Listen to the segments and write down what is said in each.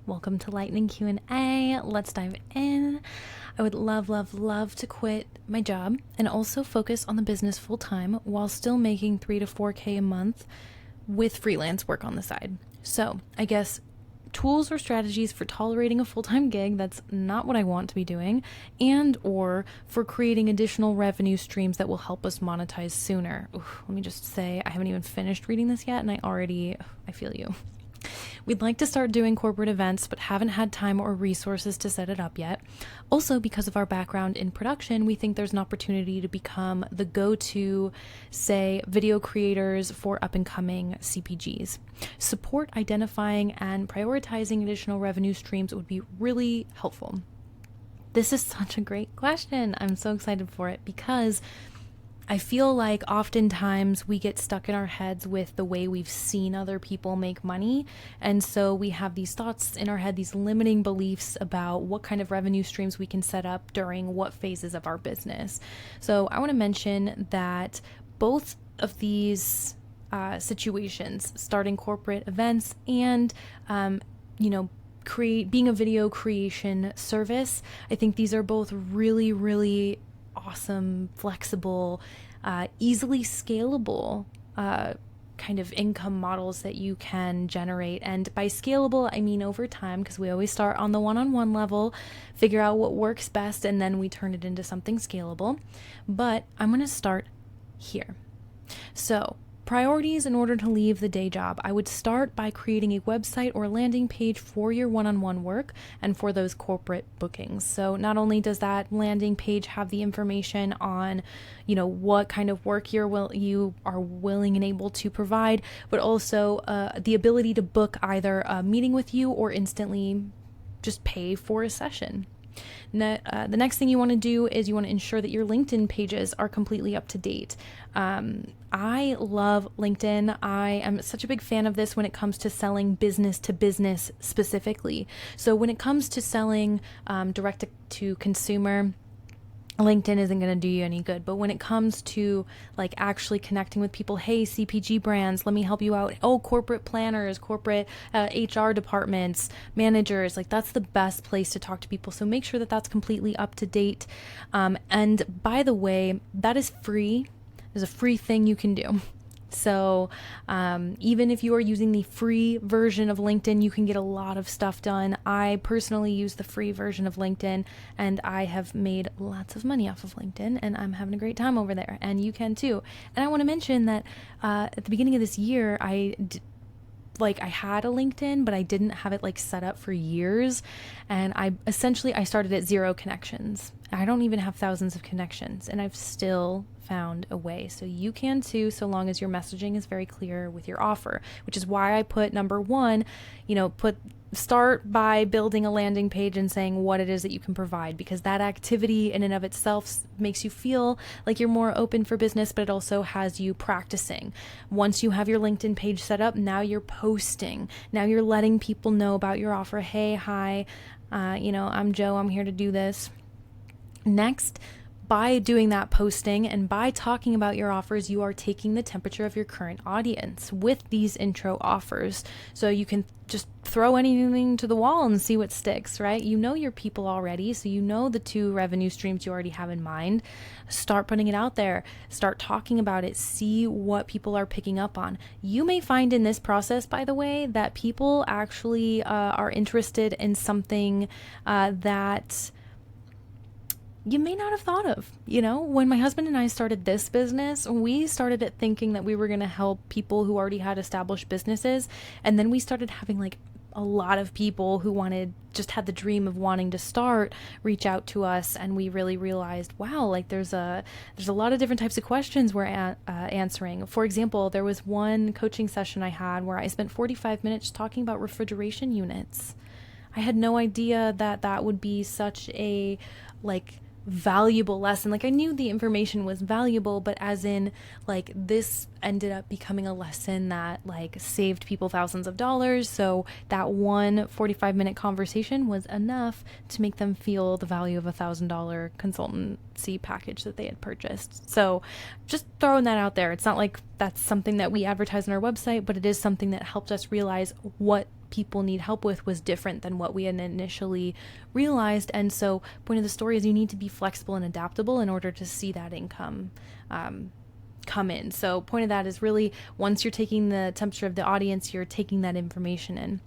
Welcome to Lightning Q&A. Let's dive in. I would love to quit my job and also focus on the business full time while still making 3 to 4K a month with freelance work on the side. So I guess tools or strategies for tolerating a full-time gig that's not what I want to be doing, and or for creating additional revenue streams that will help us monetize sooner. Let me just say, I haven't even finished reading this yet and I feel you. We'd like to start doing corporate events, but haven't had time or resources to set it up yet. Also, because of our background in production, we think there's an opportunity to become the go-to, say, video creators for up-and-coming CPGs. Support identifying and prioritizing additional revenue streams would be really helpful. This is such a great question. I'm so excited for it because I feel like oftentimes we get stuck in our heads with the way we've seen other people make money. And so we have these thoughts in our head, these limiting beliefs about what kind of revenue streams we can set up during what phases of our business. So I want to mention that both of these situations, starting corporate events and, being a video creation service, I think these are both really awesome, flexible, easily scalable kind of income models that you can generate. And by scalable, I mean over time, because we always start on the one-on-one level, figure out what works best, and then we turn it into something scalable. But I'm going to start here. So, priorities in order to leave the day job. I would start by creating a website or landing page for your one-on-one work and for those corporate bookings. So not only does that landing page have the information on, what kind of work you are willing and able to provide, but also the ability to book either a meeting with you or instantly just pay for a session. The next thing you want to do is you want to ensure that your LinkedIn pages are completely up to date. I love LinkedIn. I am such a big fan of this when it comes to selling business to business specifically. So when it comes to selling direct to consumer, LinkedIn isn't going to do you any good. But when it comes to actually connecting with people, hey, CPG brands, let me help you out. Oh, corporate planners, corporate HR departments, managers, that's the best place to talk to people. So make sure that that's completely up to date. And by the way, that is free. There's a free thing you can do. So even if you are using the free version of LinkedIn, you can get a lot of stuff done. I personally use the free version of LinkedIn, and I have made lots of money off of LinkedIn, and I'm having a great time over there, and you can too. And I want to mention that at the beginning of this year, I had a LinkedIn, but I didn't have it set up for years. And I started at 0 connections. I don't even have thousands of connections, and I've still found a way. So you can too, so long as your messaging is very clear with your offer, which is why I put number 1, start by building a landing page and saying what it is that you can provide, because that activity in and of itself makes you feel like you're more open for business, but it also has you practicing. Once you have your LinkedIn page set up, now you're posting. Now you're letting people know about your offer. Hey, hi, I'm Joe. I'm here to do this. Next, by doing that posting and by talking about your offers, you are taking the temperature of your current audience with these intro offers. So you can just throw anything to the wall and see what sticks, right? You know your people already, so you know the 2 revenue streams you already have in mind. Start putting it out there. Start talking about it. See what people are picking up on. You may find in this process, by the way, that people actually are interested in something that you may not have thought of. When my husband and I started this business, we started it thinking that we were going to help people who already had established businesses. And then we started having a lot of people who just had the dream of wanting to start, reach out to us. And we really realized, wow, there's a lot of different types of questions we're answering. For example, there was one coaching session I had where I spent 45 minutes talking about refrigeration units. I had no idea that would be such a valuable lesson. I knew the information was valuable, but as in this ended up becoming a lesson that saved people thousands of dollars. So that one 45-minute conversation was enough to make them feel the value of $1,000 consultancy package that they had purchased. So just throwing that out there. It's not that's something that we advertise on our website, but it is something that helped us realize what people need help with was different than what we had initially realized. And so point of the story is you need to be flexible and adaptable in order to see that income come in. So point of that is really, once you're taking the temperature of the audience, you're taking that information in.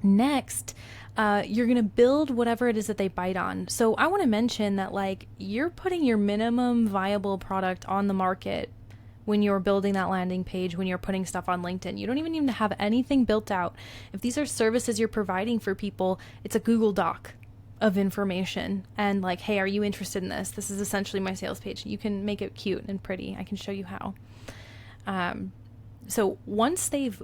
Next, you're going to build whatever it is that they bite on. So I want to mention that, like, you're putting your minimum viable product on the market when you're building that landing page, when you're putting stuff on LinkedIn. You don't even have anything built out. If these are services you're providing for people, it's a Google Doc of information and like, hey, are you interested in this? This is essentially my sales page. You can make it cute and pretty. I can show you how. So once they've,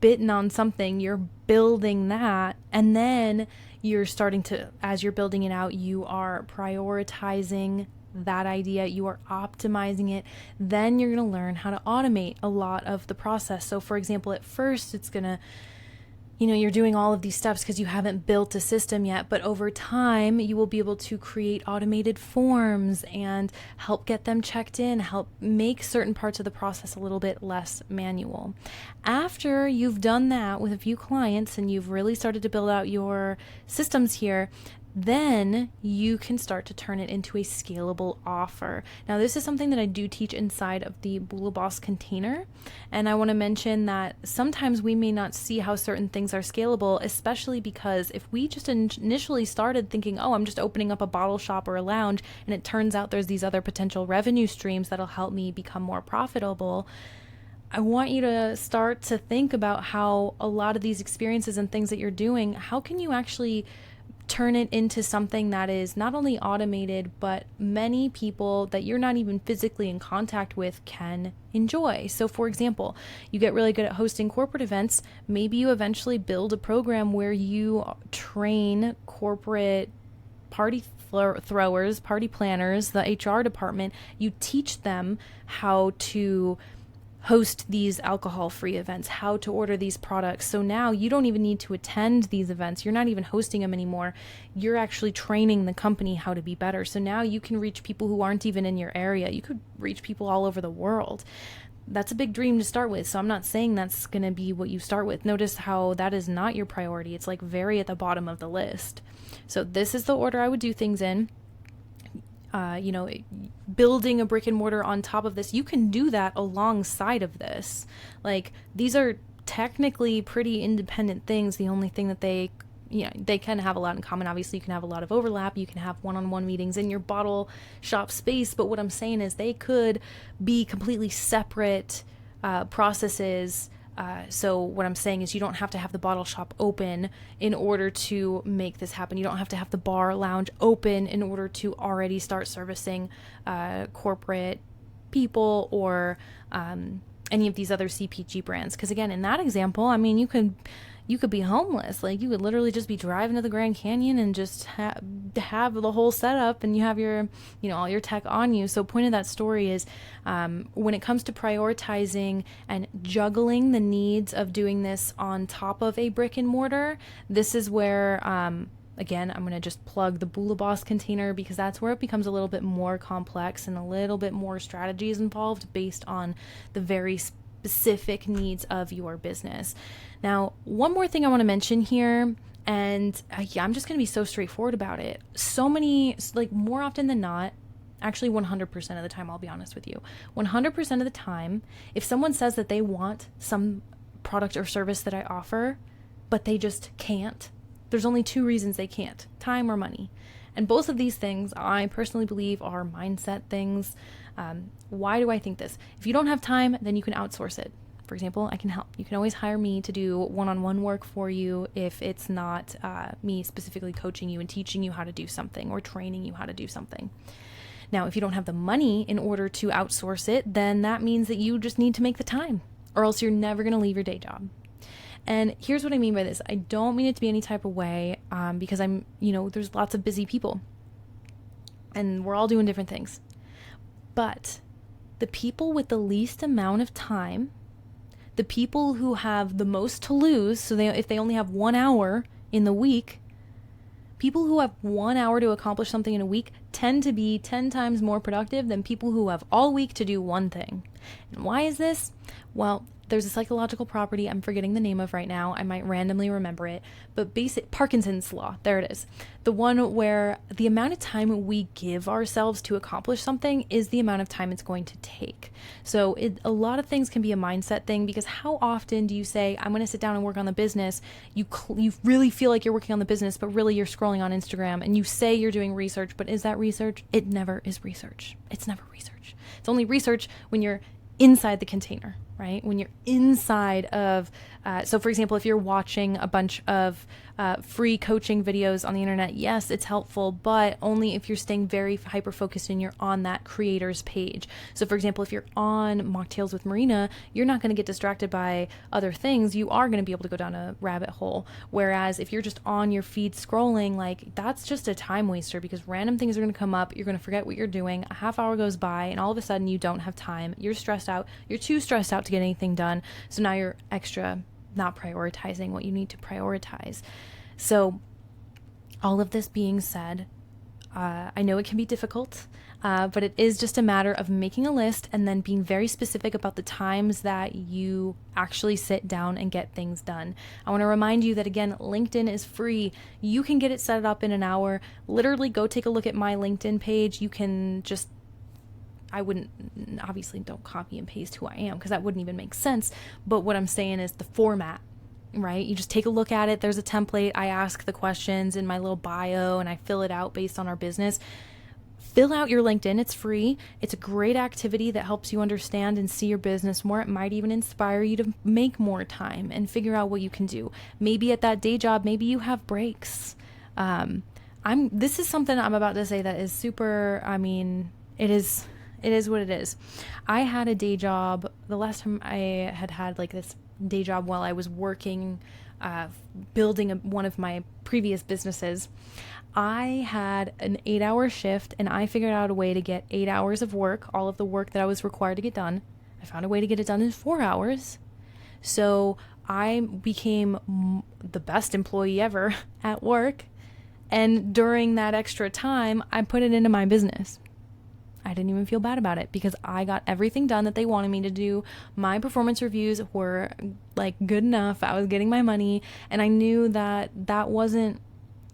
bitten on something, you're building that, and then you're starting to, as you're building it out, you are prioritizing that idea, you are optimizing it. Then you're going to learn how to automate a lot of the process. So for example, at first it's going to, you're doing all of these steps because you haven't built a system yet, but over time you will be able to create automated forms and help get them checked in, help make certain parts of the process a little bit less manual. After you've done that with a few clients and you've really started to build out your systems here, then you can start to turn it into a scalable offer. Now, this is something that I do teach inside of the Bula Boss container. And I want to mention that sometimes we may not see how certain things are scalable, especially because if we just initially started thinking, oh, I'm just opening up a bottle shop or a lounge, and it turns out there's these other potential revenue streams that'll help me become more profitable, I want you to start to think about how a lot of these experiences and things that you're doing, how can you actually turn it into something that is not only automated, but many people that you're not even physically in contact with can enjoy. So for example, you get really good at hosting corporate events. Maybe you eventually build a program where you train corporate party throwers, party planners, the HR department. You teach them how to host these alcohol-free events, how to order these products. So now you don't even need to attend these events. You're not even hosting them anymore. You're actually training the company how to be better. So now you can reach people who aren't even in your area. You could reach people all over the world. That's a big dream to start with. So I'm not saying that's going to be what you start with. Notice how that is not your priority. It's like very at the bottom of the list. So this is the order I would do things in. Building a brick and mortar on top of this, you can do that alongside of this. Like, these are technically pretty independent things. The only thing that they kind of have a lot in common. Obviously, you can have a lot of overlap. You can have one-on-one meetings in your bottle shop space. But what I'm saying is they could be completely separate processes. So what I'm saying is you don't have to have the bottle shop open in order to make this happen. You don't have to have the bar lounge open in order to already start servicing corporate people or any of these other CPG brands. Because again, in that example, I mean, you could be homeless. Like, you could literally just be driving to the Grand Canyon and just have the whole setup, and you have your, all your tech on you. So point of that story is when it comes to prioritizing and juggling the needs of doing this on top of a brick and mortar, this is where, again, I'm going to just plug the Bula Boss container, because that's where it becomes a little bit more complex and a little bit more strategy is involved based on the very specific needs of your business. Now, one more thing I want to mention here, and I'm just going to be so straightforward about it. So many, like, more often than not, actually 100% of the time, I'll be honest with you, 100% of the time, if someone says that they want some product or service that I offer, but they just can't, there's only two reasons they can't: time or money. And both of these things, I personally believe, are mindset things. Why do I think this? If you don't have time, then you can outsource it. For example, I can help. You can always hire me to do one-on-one work for you if it's not me specifically coaching you and teaching you how to do something or training you how to do something. Now, if you don't have the money in order to outsource it, then that means that you just need to make the time, or else you're never going to leave your day job. And here's what I mean by this. I don't mean it to be any type of way because there's lots of busy people and we're all doing different things. But the people with the least amount of time, the people who have the most to lose, so if they only have 1 hour in the week, people who have 1 hour to accomplish something in a week tend to be 10 times more productive than people who have all week to do one thing. And why is this? Well, there's a psychological property I'm forgetting the name of right now. I might randomly remember it, but basic Parkinson's law. There it is. The one where the amount of time we give ourselves to accomplish something is the amount of time it's going to take. So a lot of things can be a mindset thing, because how often do you say, I'm going to sit down and work on the business? You really feel like you're working on the business, but really you're scrolling on Instagram, and you say you're doing research, but is that research? It never is research. It's never research. It's only research when you're inside the container, right? When you're inside of, so for example, if you're watching a bunch of free coaching videos on the internet, yes, it's helpful, but only if you're staying very hyper focused and you're on that creator's page. So for example, if you're on Mocktails with Marina, you're not going to get distracted by other things. You are going to be able to go down a rabbit hole. Whereas if you're just on your feed scrolling, like, that's just a time waster, because random things are going to come up. You're going to forget what you're doing. A half hour goes by and all of a sudden you don't have time. You're stressed out. You're too stressed out to get anything done. So now you're extra not prioritizing what you need to prioritize. So all of this being said, I know it can be difficult, but it is just a matter of making a list and then being very specific about the times that you actually sit down and get things done. I want to remind you that, again, LinkedIn is free. You can get it set up in an hour. Literally go take a look at my LinkedIn page. You can just, I wouldn't, obviously don't copy and paste who I am, because that wouldn't even make sense. But what I'm saying is the format, right? You just take a look at it. There's a template. I ask the questions in my little bio and I fill it out based on our business. Fill out your LinkedIn. It's free. It's a great activity that helps you understand and see your business more. It might even inspire you to make more time and figure out what you can do. Maybe at that day job, maybe you have breaks. This is something I'm about to say that is super, it is what it is. I had a day job. The last time I had like this day job while I was working, building one of my previous businesses, I had an 8-hour shift, and I figured out a way to get 8 hours of work, all of the work that I was required to get done. I found a way to get it done in 4 hours. So I became the best employee ever at work. And during that extra time, I put it into my business. I didn't even feel bad about it, because I got everything done that they wanted me to do. My performance reviews were like good enough. I was getting my money, and I knew that I wasn't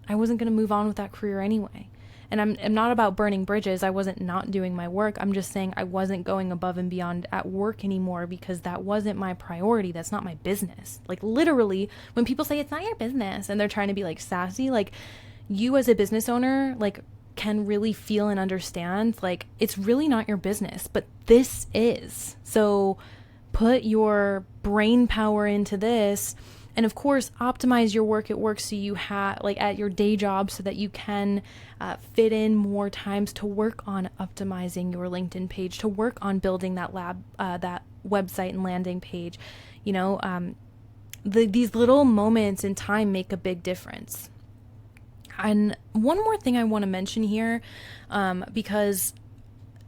going to move on with that career anyway. And I'm not about burning bridges. I wasn't not doing my work. I'm just saying I wasn't going above and beyond at work anymore, because that wasn't my priority. That's not my business. Like, literally, when people say it's not your business and they're trying to be like sassy, like, you as a business owner, like, can really feel and understand, like, it's really not your business, but this is. So put your brain power into this, and of course optimize your work at work, so you have, like, at your day job, so that you can fit in more times to work on optimizing your LinkedIn page, to work on building that that website and landing page. These little moments in time make a big difference. And one more thing I want to mention here, because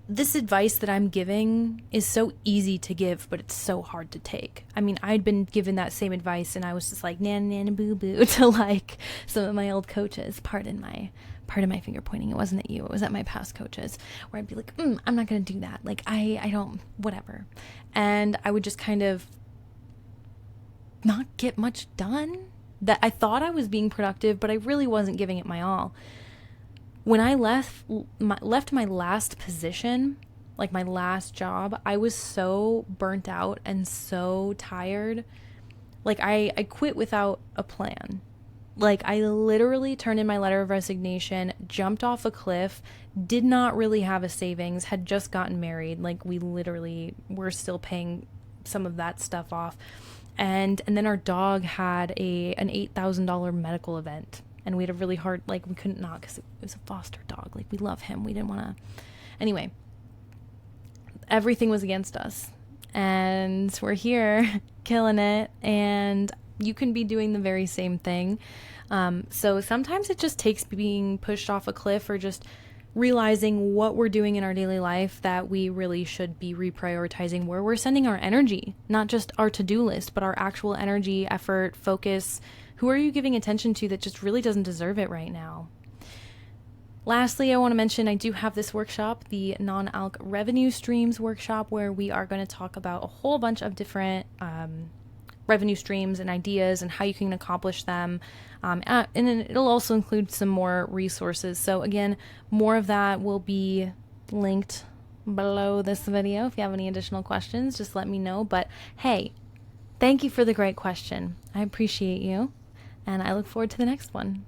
this advice that I'm giving is so easy to give, but it's so hard to take. I'd been given that same advice, and I was just like, nana, nana, boo, boo, to like some of my old coaches. Pardon my finger pointing. It wasn't at you. It was at my past coaches, where I'd be like, I'm not going to do that. Like, I don't, whatever. And I would just kind of not get much done. That I thought I was being productive, but I really wasn't giving it my all. When I left my last position, like my last job, I was so burnt out and so tired. Like, I quit without a plan. Like, I literally turned in my letter of resignation, jumped off a cliff, did not really have a savings, had just gotten married. Like, we literally were still paying some of that stuff off. And then our dog had an $8,000 medical event, and we had a really hard, like, we couldn't not, because it was a foster dog. Like, we love him. We didn't want to. Anyway, everything was against us, and we're here killing it, and you can be doing the very same thing. So sometimes it just takes being pushed off a cliff, or just realizing what we're doing in our daily life that we really should be reprioritizing, where we're sending our energy, not just our to-do list, but our actual energy, effort, focus. Who are you giving attention to that just really doesn't deserve it right now? Lastly, I want to mention I do have this workshop, the Non-Alc Revenue Streams workshop, where we are going to talk about a whole bunch of different revenue streams and ideas and how you can accomplish them. And it'll also include some more resources. So again, more of that will be linked below this video. If you have any additional questions, just let me know. But hey, thank you for the great question. I appreciate you, and I look forward to the next one.